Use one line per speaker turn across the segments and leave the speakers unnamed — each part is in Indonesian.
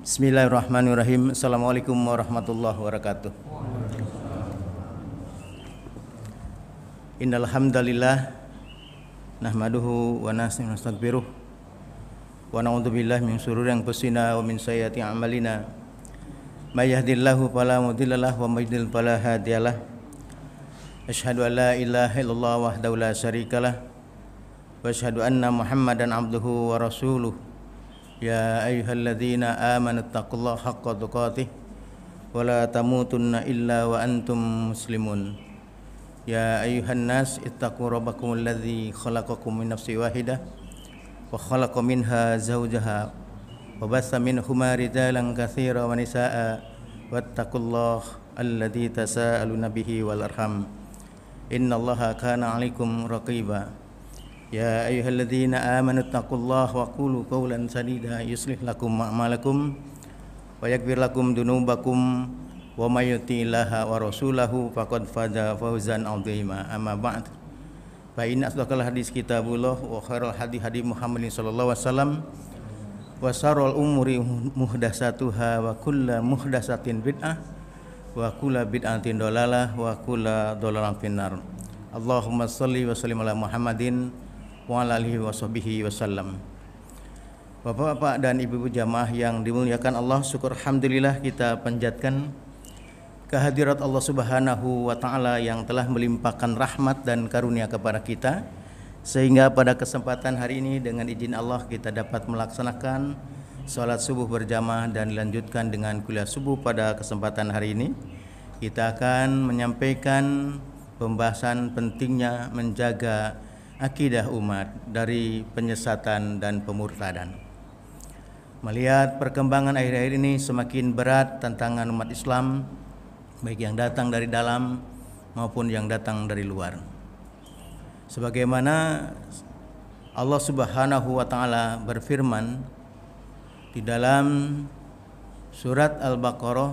Bismillahirrahmanirrahim. Assalamualaikum warahmatullahi wabarakatuh. Innal hamdalillah nahmaduhu wa nastaghfiruh wa na'udzu billahi min shururi anfusina wa min sayyiati a'malina. May yahdihillahu fala mudhillalah wa may yudhlil fala hadiyalah. Asyhadu an la ilaha illallah wahdahu la syarikalah wa asyhadu anna Muhammadan abduhu wa rasuluh. Ya ayyuhalladzina amanu taqullaha haqqa tuqatih wa la tamutunna illa wa antum muslimun. Ya ayyuhan nas ittaqu rabbakumul ladzi khalaqakum min nafsin wahidah wa khalaqa minha zawjaha wa bassa minhuma rijalan katsiran wa nisaa'a wattaqullaha alladzi tasaaluna bihi wal arham. Innallaha kana 'alaikum raqiba. Ya ayyuhalladzina amanu taqullaha wa qulu qawlan sadida yuslih lakum a'malakum wa yaghfir lakum dzunubakum wa may yuti'illaha wa rasulahu faqad faza fawzan 'azima. Amma ba'd. Fa inna asdaqal hadis kitabullah wa khairal hadi Muhammadin sallallahu alaihi wasallam wa syarrul umuri muhdatsatuha wa kullu muhdatsatin bid'ah wa kullu bid'atin dhalalah wa kullu dhalalah finnar. Allahumma shalli wa sallim ala Muhammadin wa ala alihi wa sahbihi wasallam. Bapak-bapak dan ibu-ibu jamaah yang dimuliakan Allah, syukur alhamdulillah kita panjatkan kehadirat Allah Subhanahu wa taala yang telah melimpahkan rahmat dan karunia kepada kita, sehingga pada kesempatan hari ini dengan izin Allah kita dapat melaksanakan salat subuh berjamaah dan dilanjutkan dengan kuliah subuh. Pada kesempatan hari ini kita akan menyampaikan pembahasan pentingnya menjaga akidah umat dari penyesatan dan pemurtadan. Melihat perkembangan akhir-akhir ini semakin berat tantangan umat Islam, baik yang datang dari dalam maupun yang datang dari luar. Sebagaimana Allah Subhanahu wa taala berfirman di dalam surat Al-Baqarah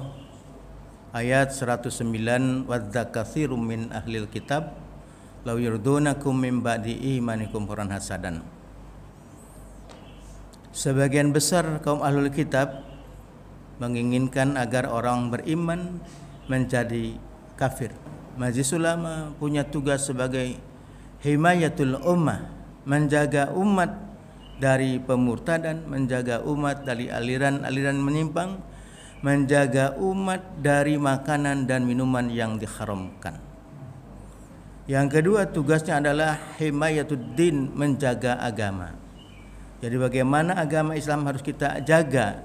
ayat 109, "Wadza katsirum min ahlil kitab law yurdunakum min ba'di imanikum kufran hasadan." Sebagian besar kaum ahlul kitab menginginkan agar orang beriman menjadi kafir. Majelis Ulama punya tugas sebagai himayatul ummah, menjaga umat dari pemurtadan, menjaga umat dari aliran-aliran menyimpang, menjaga umat dari makanan dan minuman yang diharamkan. Yang kedua, tugasnya adalah himayatuddin, menjaga agama. Jadi bagaimana agama Islam harus kita jaga.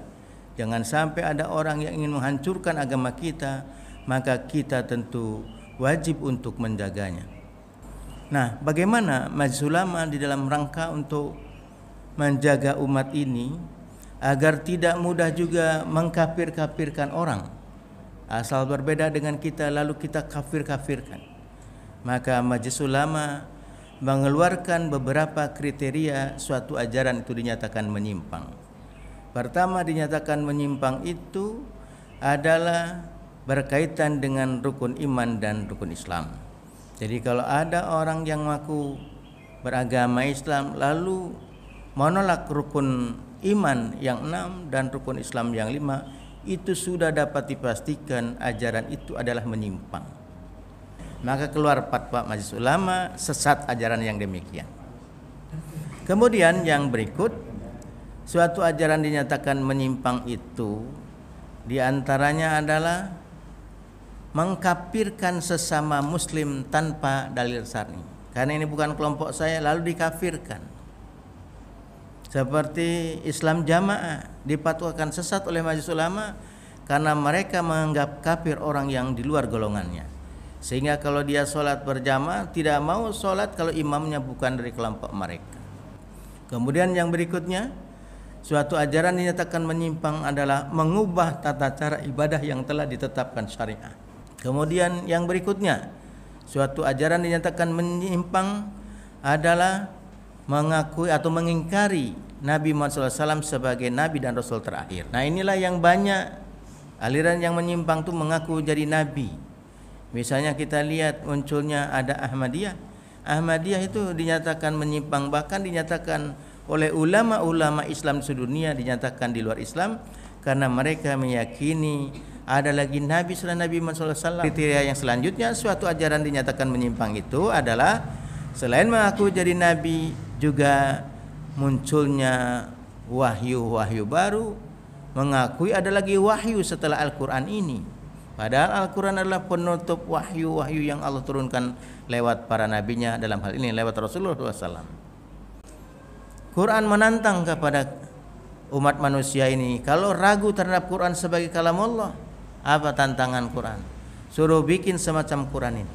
Jangan sampai ada orang yang ingin menghancurkan agama kita, maka kita tentu wajib untuk menjaganya. Nah, bagaimana Majelis Ulama di dalam rangka untuk menjaga umat ini agar tidak mudah juga mengkafir-kafirkan orang. Asal berbeda dengan kita lalu kita kafir-kafirkan. Maka Majelis Ulama mengeluarkan beberapa kriteria suatu ajaran itu dinyatakan menyimpang. Pertama, dinyatakan menyimpang itu adalah berkaitan dengan rukun iman dan rukun Islam. Jadi kalau ada orang yang mengaku beragama Islam lalu menolak rukun iman yang 6 dan rukun Islam yang 5, itu sudah dapat dipastikan ajaran itu adalah menyimpang. Maka keluar fatwa Majelis Ulama, sesat ajaran yang demikian. Kemudian yang berikut, suatu ajaran dinyatakan menyimpang itu diantaranya adalah mengkafirkan sesama muslim tanpa dalil syar'i. Karena ini bukan kelompok saya lalu dikafirkan. Seperti Islam Jamaah dipatwakan sesat oleh Majelis Ulama karena mereka menganggap kafir orang yang di luar golongannya. Sehingga kalau dia sholat berjamaah tidak mau sholat kalau imamnya bukan dari kelompok mereka. Kemudian yang berikutnya, suatu ajaran dinyatakan menyimpang adalah mengubah tata cara ibadah yang telah ditetapkan syariah. Kemudian yang berikutnya, suatu ajaran dinyatakan menyimpang adalah mengakui atau mengingkari Nabi Muhammad SAW sebagai Nabi dan Rasul terakhir. Nah, inilah yang banyak aliran yang menyimpang itu mengaku jadi Nabi. Misalnya kita lihat munculnya ada Ahmadiyah. Ahmadiyah itu dinyatakan menyimpang, bahkan dinyatakan oleh ulama-ulama Islam sedunia, dinyatakan di luar Islam karena mereka meyakini ada lagi Nabi selain Nabi Muhammad SAW. Kriteria yang selanjutnya suatu ajaran dinyatakan menyimpang itu adalah selain mengaku jadi Nabi juga munculnya wahyu-wahyu baru, mengakui ada lagi wahyu setelah Al-Quran ini. Padahal Al-Quran adalah penutup wahyu-wahyu yang Allah turunkan lewat para nabinya, dalam hal ini lewat Rasulullah SAW. Quran menantang kepada umat manusia ini, kalau ragu terhadap Quran sebagai kalam Allah, apa tantangan Quran? Suruh bikin semacam Quran ini,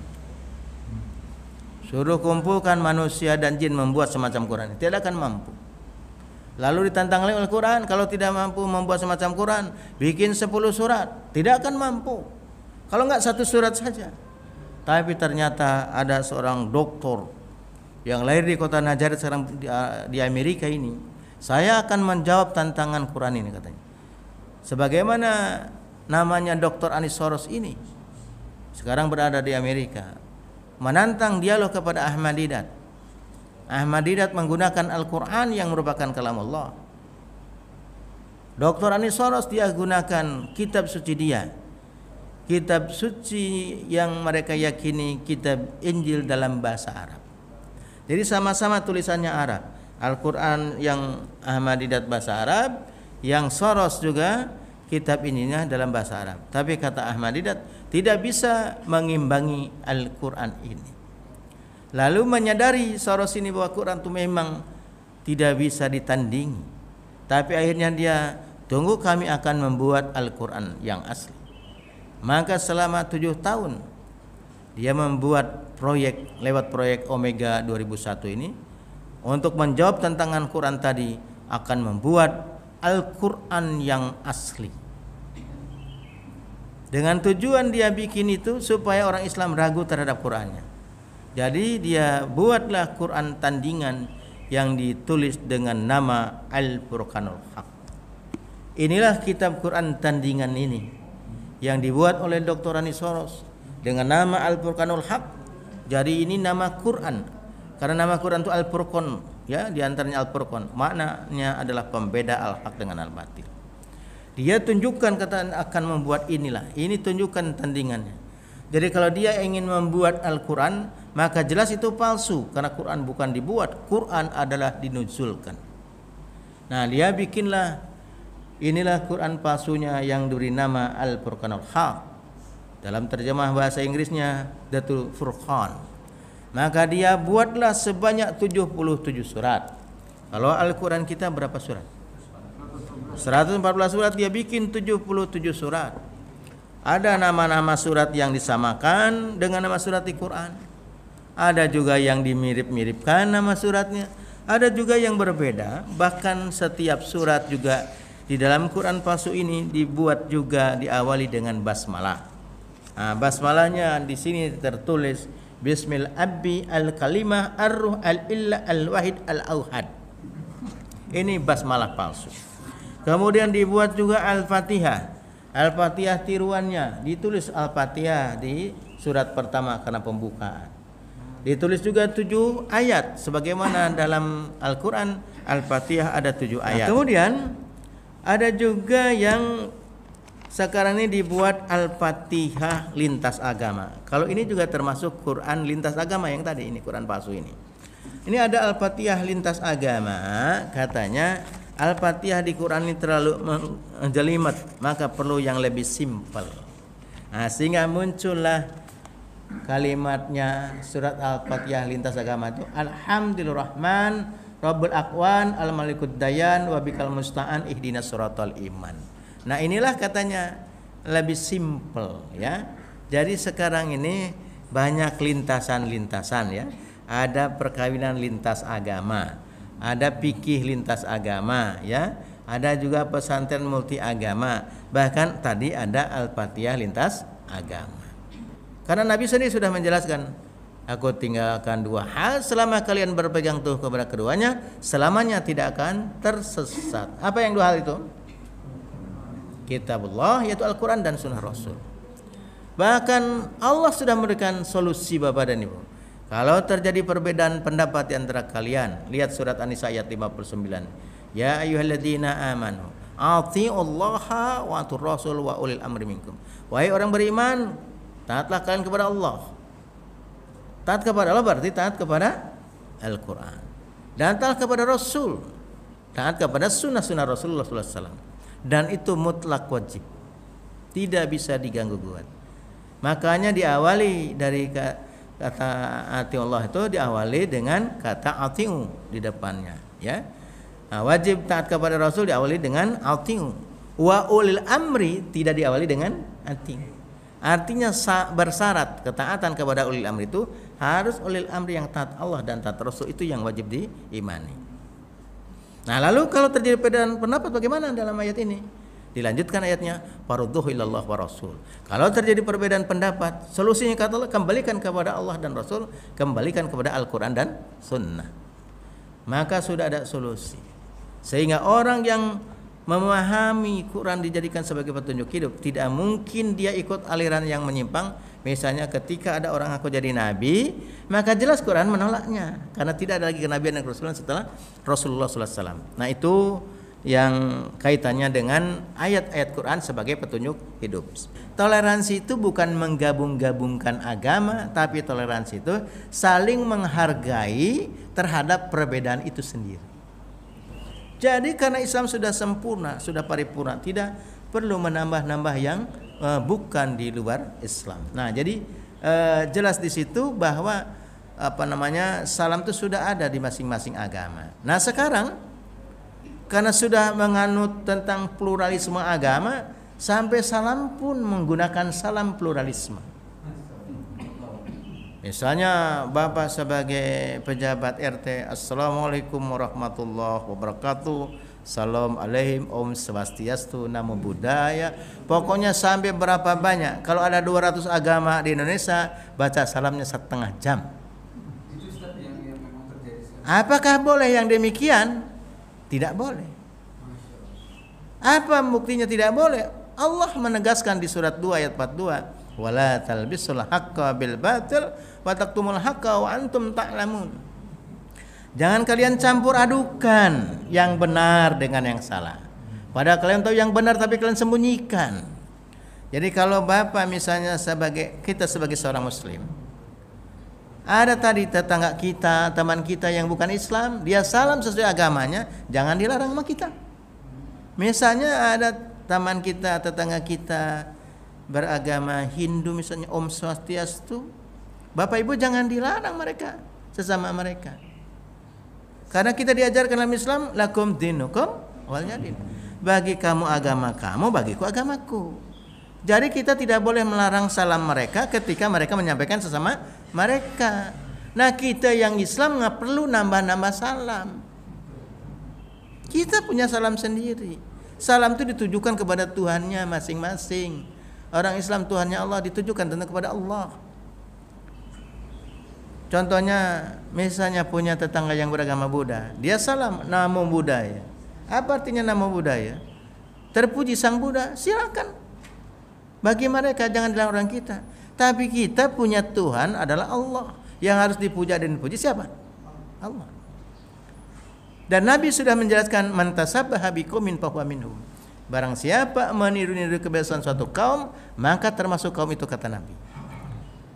suruh kumpulkan manusia dan jin membuat semacam Quran ini, tidak akan mampu. Lalu ditantang oleh Al-Quran, kalau tidak mampu membuat semacam Quran, bikin 10 surat, tidak akan mampu. Kalau enggak 1 surat saja. Tapi ternyata ada seorang doktor yang lahir di kota Nazaret sekarang di Amerika ini, saya akan menjawab tantangan Quran ini, katanya. Sebagaimana namanya Dr. Anis Soros ini, sekarang berada di Amerika, menantang dialog kepada Ahmad Didat. Ahmad Didat menggunakan Al-Quran yang merupakan kalam Allah. Dr. Anis Soros dia gunakan kitab suci dia, kitab suci yang mereka yakini kitab Injil dalam bahasa Arab. Jadi sama-sama tulisannya Arab. Al-Quran yang Ahmad Didat bahasa Arab, yang Soros juga kitab ininya dalam bahasa Arab. Tapi kata Ahmad Didat tidak bisa mengimbangi Al-Quran ini. Lalu menyadari Soros ini bahwa Quran itu memang tidak bisa ditandingi. Tapi akhirnya dia, tunggu kami akan membuat Al-Quran yang asli. Maka selama 7 tahun dia membuat proyek lewat proyek Omega 2001 ini untuk menjawab tantangan Quran tadi, akan membuat Al-Quran yang asli. Dengan tujuan dia bikin itu supaya orang Islam ragu terhadap Qurannya. Jadi dia buatlah Quran tandingan yang ditulis dengan nama Al-Furqanul Haq. Inilah kitab Quran tandingan ini yang dibuat oleh Dr. Anis Soros dengan nama Al-Furqanul Haq. Jadi ini nama Quran, karena nama Quran itu Al-Furqan, ya, diantaranya Al-Furqan, maknanya adalah pembeda al-haq dengan al-batil. Dia tunjukkan kata akan membuat inilah, ini tunjukkan tandingannya. Jadi kalau dia ingin membuat Al-Quran, maka jelas itu palsu, karena Quran bukan dibuat, Quran adalah dinuzulkan. Nah, dia bikinlah inilah Quran palsunya yang diberi nama Al-Furqanul Haq. Dalam terjemah bahasa Inggrisnya Datul Furqan. Maka dia buatlah sebanyak 77 surat. Kalau Al-Quran kita berapa surat? 114 surat, dia bikin 77 surat. Ada nama-nama surat yang disamakan dengan nama surat di Quran. Ada juga yang dimirip-miripkan nama suratnya. Ada juga yang berbeda. Bahkan setiap surat juga di dalam Quran palsu ini dibuat juga diawali dengan basmalah. Nah, basmalahnya di sini tertulis Bismil Abbi Al-Kalimah Ar-Ruh Al-Illah Al-Wahid Al-Auhad. Ini basmalah palsu. Kemudian dibuat juga Al-Fatihah. Al-Fatihah tiruannya ditulis Al-Fatihah di surat pertama karena pembukaan. Ditulis juga 7 ayat sebagaimana dalam Al-Quran Al-Fatihah ada 7 ayat. Nah, kemudian ada juga yang sekarang ini dibuat Al-Fatihah lintas agama. Kalau ini juga termasuk Quran lintas agama yang tadi, ini Quran palsu ini. Ini ada Al-Fatihah lintas agama, katanya Al-Fatihah di Quran ini terlalu menjelimet, maka perlu yang lebih simpel. Nah, sehingga muncullah kalimatnya surat Al-Fatihah lintas agama itu Alhamdulillahirrahman Rabbul Aqwan Al-Malikud Dayan Wabikal Musta'an Ihdinas Suratal Iman. Nah, inilah katanya lebih simpel, ya. Jadi sekarang ini banyak lintasan-lintasan, ya. Ada perkawinan lintas agama, ada fikih lintas agama, ya. Ada juga pesantren multi agama. Bahkan tadi ada Al-Fatihah lintas agama. Karena Nabi sendiri sudah menjelaskan, aku tinggalkan 2 hal, selama kalian berpegang teguh kepada keduanya, selamanya tidak akan tersesat. Apa yang 2 hal itu? Kitabullah, yaitu Al-Quran dan Sunnah Rasul. Bahkan Allah sudah memberikan solusi Bapak dan Ibu. Kalau terjadi perbedaan pendapat di antara kalian, lihat surat An-Nisa ayat 59. Ya ayyuhalladzina amanu Atiullaha wa atur rasul wa ulil amri minkum. Wahai orang beriman, taatlah kalian kepada Allah. Taat kepada Allah berarti taat kepada Al-Quran. Dan taat kepada Rasul. Taat kepada sunnah-sunnah Rasulullah SAW. Dan itu mutlak wajib. Tidak bisa diganggu gugat. Makanya diawali dari kata atiullah itu diawali dengan kata atiu di depannya, ya. Nah, wajib taat kepada Rasul diawali dengan atiu. Wa ulil amri tidak diawali dengan atiu. Artinya bersyarat ketaatan kepada ulil amri itu harus ulil amri yang taat Allah dan taat Rasul, itu yang wajib diimani. Nah, lalu kalau terjadi perbedaan pendapat bagaimana dalam ayat ini? Dilanjutkan ayatnya, farudhuhu ilallah wa rasul. Kalau terjadi perbedaan pendapat, solusinya kata Allah, kembalikan kepada Allah dan Rasul, kembalikan kepada Al-Quran dan Sunnah. Maka sudah ada solusi. Sehingga orang yang memahami Quran dijadikan sebagai petunjuk hidup, tidak mungkin dia ikut aliran yang menyimpang. Misalnya ketika ada orang aku jadi nabi, maka jelas Quran menolaknya, karena tidak ada lagi kenabian dan kerasulan setelah Rasulullah SAW. Nah, itu yang kaitannya dengan ayat-ayat Quran sebagai petunjuk hidup. Toleransi itu bukan menggabung-gabungkan agama, tapi toleransi itu saling menghargai terhadap perbedaan itu sendiri. Jadi karena Islam sudah sempurna, sudah paripurna, tidak perlu menambah-nambah yang bukan di luar Islam. Nah, jadi jelas di situ bahwa salam itu sudah ada di masing-masing agama. Nah, sekarang karena sudah menganut tentang pluralisme agama, sampai salam pun menggunakan salam pluralisme. Misalnya Bapak sebagai pejabat RT, Assalamualaikum warahmatullahi wabarakatuh, Salam alaihim, Om Swastiastu, Namo Buddhaya. Pokoknya sampai berapa banyak. Kalau ada 200 agama di Indonesia, baca salamnya setengah jam. Apakah boleh yang demikian? Tidak boleh. Apa buktinya tidak boleh? Allah menegaskan di surat 2 ayat 42, wala talbisul haqqa bil batil wa taktumul haqqa wa antum ta'lamun. Jangan kalian campur adukan yang benar dengan yang salah. Padahal kalian tahu yang benar tapi kalian sembunyikan. Jadi kalau Bapak misalnya kita sebagai seorang muslim, ada tadi tetangga kita, teman kita yang bukan Islam, dia salam sesuai agamanya, jangan dilarang sama kita. Misalnya ada teman kita, tetangga kita beragama Hindu, misalnya Om Swastiastu, Bapak Ibu jangan dilarang mereka, sesama mereka. Karena kita diajarkan dalam Islam, lakum dinukum waliyad din. Bagi kamu agama kamu, bagiku agamaku. Jadi kita tidak boleh melarang salam mereka ketika mereka menyampaikan sesama mereka. Nah, kita yang Islam nggak perlu nambah-nambah salam. Kita punya salam sendiri. Salam itu ditujukan kepada Tuhannya masing-masing. Orang Islam Tuhannya Allah, ditujukan tentu kepada Allah. Contohnya, misalnya punya tetangga yang beragama Buddha, dia salam Namo Buddhaya. Apa artinya Namo Buddhaya? Terpuji Sang Buddha, silakan. Bagi mereka jangan dilarang orang kita. Tapi kita punya Tuhan adalah Allah. Yang harus dipuja dan dipuji siapa? Allah. Dan Nabi sudah menjelaskan, man tasabbaha biqaumin fahuwa minhum. Barang siapa meniru-niru kebiasaan suatu kaum, maka termasuk kaum itu, kata Nabi.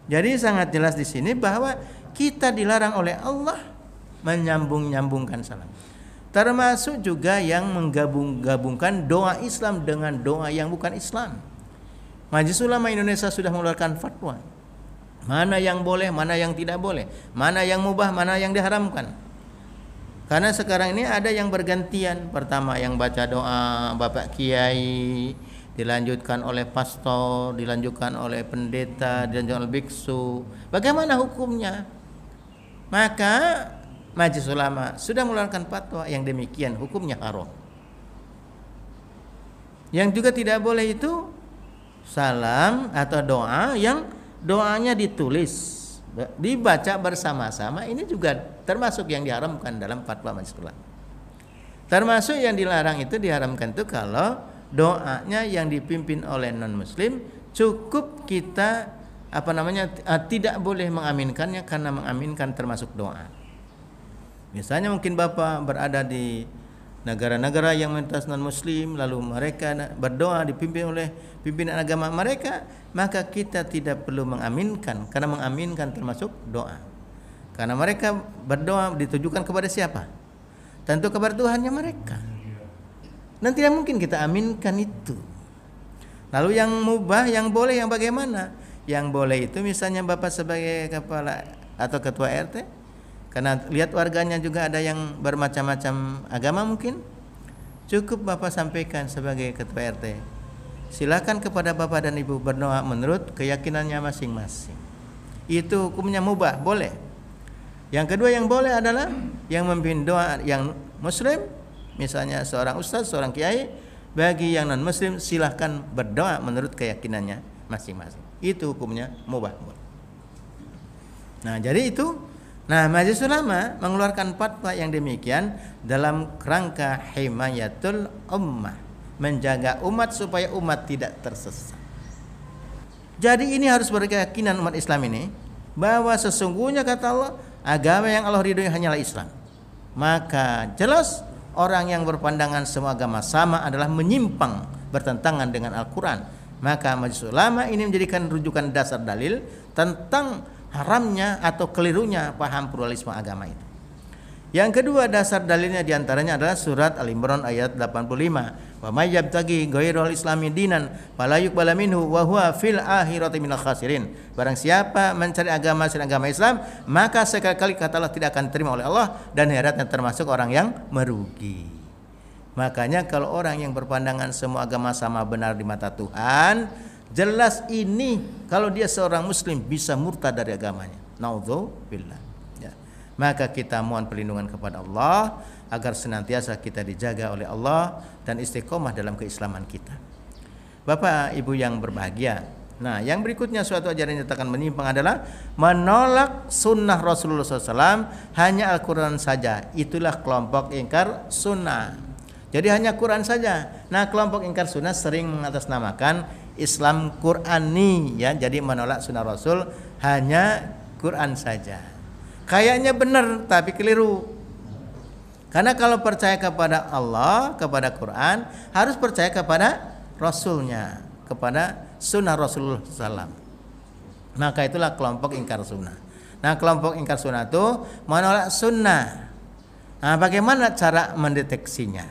Jadi sangat jelas di sini bahwa kita dilarang oleh Allah menyambung-nyambungkan salam. Termasuk juga yang menggabung-gabungkan doa Islam dengan doa yang bukan Islam. Majelis Ulama Indonesia sudah mengeluarkan fatwa. Mana yang boleh, mana yang tidak boleh, mana yang mubah, mana yang diharamkan. Karena sekarang ini ada yang bergantian. Pertama yang baca doa Bapak Kiai, dilanjutkan oleh pastor, dilanjutkan oleh pendeta, dilanjutkan oleh biksu. Bagaimana hukumnya? Maka Majelis Ulama sudah mengeluarkan fatwa yang demikian, hukumnya haram. Yang juga tidak boleh itu salam atau doa yang doanya ditulis, dibaca bersama-sama. Ini juga termasuk yang diharamkan dalam fatwa Majelis Ulama. Termasuk yang dilarang itu, diharamkan itu kalau doanya yang dipimpin oleh non muslim, cukup kita tidak boleh mengaminkannya, karena mengaminkan termasuk doa. Misalnya mungkin Bapak berada di negara-negara yang mayoritas non-muslim, lalu mereka berdoa dipimpin oleh pimpinan agama mereka, maka kita tidak perlu mengaminkan, karena mengaminkan termasuk doa. Karena mereka berdoa ditujukan kepada siapa? Tentu kepada Tuhannya mereka. Dan tidak mungkin kita aminkan itu. Lalu yang mubah, yang boleh, yang bagaimana? Yang boleh itu misalnya Bapak sebagai kepala atau ketua RT, karena lihat warganya juga ada yang bermacam-macam agama mungkin, cukup Bapak sampaikan sebagai ketua RT, silakan kepada Bapak dan Ibu berdoa menurut keyakinannya masing-masing. Itu hukumnya mubah, boleh. Yang kedua yang boleh adalah yang memimpin doa yang muslim, misalnya seorang ustaz, seorang kiai. Bagi yang non muslim silahkan berdoa menurut keyakinannya masing-masing. Itu hukumnya mubah. Nah jadi itu, Majelis Ulama mengeluarkan fatwa yang demikian dalam kerangka himayatul ummah, menjaga umat supaya umat tidak tersesat. Jadi ini harus berkeyakinan umat Islam ini bahwa sesungguhnya kata Allah, agama yang Allah ridhoi hanyalah Islam. Maka jelas orang yang berpandangan semua agama sama adalah menyimpang, bertentangan dengan Al-Quran. Maka Majelis Ulama ini menjadikan rujukan dasar dalil tentang haramnya atau kelirunya paham pluralisme agama itu. Yang kedua dasar dalilnya diantaranya adalah surat Al-Imran ayat 85. Wa may yabtaghi ghairal islami dinan fala yuqbala minhu wa huwa fil akhirati minal khasirin. Barang siapa mencari agama selain agama Islam, maka sekali-kali kata Allah tidak akan terima oleh Allah dan akhiratnya termasuk orang yang merugi. Makanya kalau orang yang berpandangan semua agama sama benar di mata Tuhan, jelas ini kalau dia seorang muslim bisa murtad dari agamanya. Naudzubillah. Maka kita mohon perlindungan kepada Allah agar senantiasa kita dijaga oleh Allah dan istiqomah dalam keislaman kita. Bapak Ibu yang berbahagia, yang berikutnya suatu ajaran yang nyatakan menyimpang adalah menolak sunnah Rasulullah SAW, hanya Al-Quran saja. Itulah kelompok ingkar sunnah. Jadi hanya Quran saja. Kelompok ingkar sunnah sering mengatasnamakan Islam Qurani, jadi menolak sunnah Rasul, hanya Quran saja. Kayaknya benar tapi keliru. Karena kalau percaya kepada Allah, kepada Quran, harus percaya kepada Rasulnya, kepada sunnah Rasulullah SAW. Maka itulah kelompok ingkar sunnah. Kelompok ingkar sunnah itu menolak sunnah. Bagaimana cara mendeteksinya?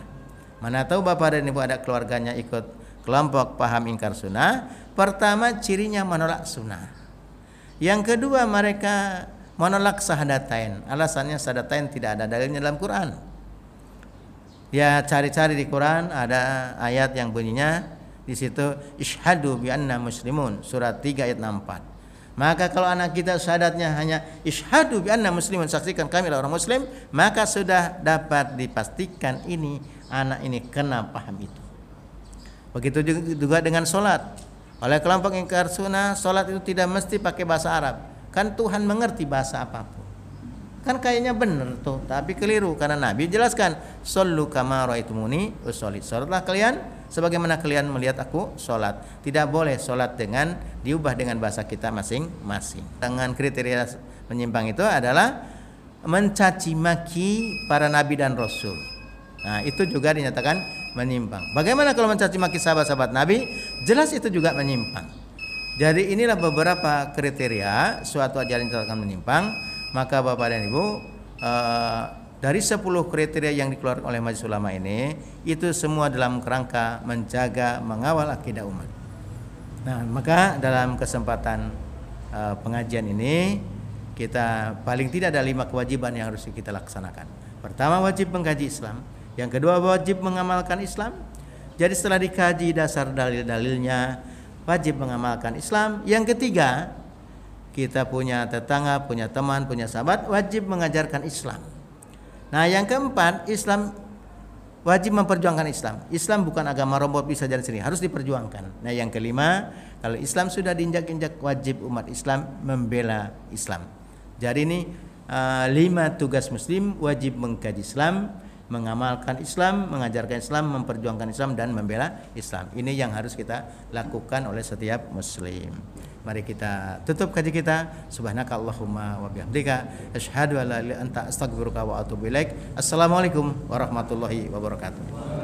Mana tahu Bapak dan Ibu ada keluarganya ikut kelompok paham ingkar sunnah. Pertama, cirinya menolak sunnah. Yang kedua, mereka menolak syahadatain. Alasannya syahadatain tidak ada dalilnya dalam Quran. Ya cari-cari di Quran ada ayat yang bunyinya di situ isyhadu bi anna muslimun, surat 3 ayat 64. Maka kalau anak kita syahadatnya hanya isyhadu bi anna muslimun, saksikan kami adalah orang muslim, maka sudah dapat dipastikan ini anak ini kena paham itu. Begitu juga dengan sholat. Oleh kelompok ingkar sunnah, sholat itu tidak mesti pakai bahasa Arab. Kan Tuhan mengerti bahasa apapun. Kan kayaknya benar tuh, tapi keliru karena Nabi jelaskan, "Shollu kama raaitumuni usolli." Salatlah kalian sebagaimana kalian melihat aku salat. Tidak boleh salat dengan diubah dengan bahasa kita masing-masing. Dengan kriteria menyimpang itu adalah mencaci maki para nabi dan rasul. Itu juga dinyatakan menyimpang. Bagaimana kalau mencaci maki sahabat-sahabat Nabi? Jelas itu juga menyimpang. Jadi inilah beberapa kriteria suatu ajaran yang akan menyimpang. Maka Bapak dan Ibu, dari 10 kriteria yang dikeluarkan oleh Majelis Ulama ini, itu semua dalam kerangka menjaga, mengawal akidah umat. Maka dalam kesempatan pengajian ini, kita paling tidak ada 5 kewajiban yang harus kita laksanakan. Pertama, wajib mengkaji Islam. Yang kedua, wajib mengamalkan Islam. Jadi setelah dikaji dasar dalil-dalilnya, wajib mengamalkan Islam. Yang ketiga, kita punya tetangga, punya teman, punya sahabat, wajib mengajarkan Islam. Yang keempat, Islam wajib memperjuangkan Islam. Islam bukan agama robot bisa jalan sendiri, harus diperjuangkan. Yang kelima, kalau Islam sudah diinjak-injak, wajib umat Islam membela Islam. Jadi ini 5 tugas Muslim, wajib mengkaji Islam. mengamalkan Islam, mengajarkan Islam, memperjuangkan Islam dan membela Islam. Ini yang harus kita lakukan oleh setiap muslim. Mari kita tutup kaji kita. Subhanakallahumma wa bihamdika asyhadu an la ilaha illa anta astaghfiruka wa atubu ilaik. Assalamualaikum warahmatullahi wabarakatuh.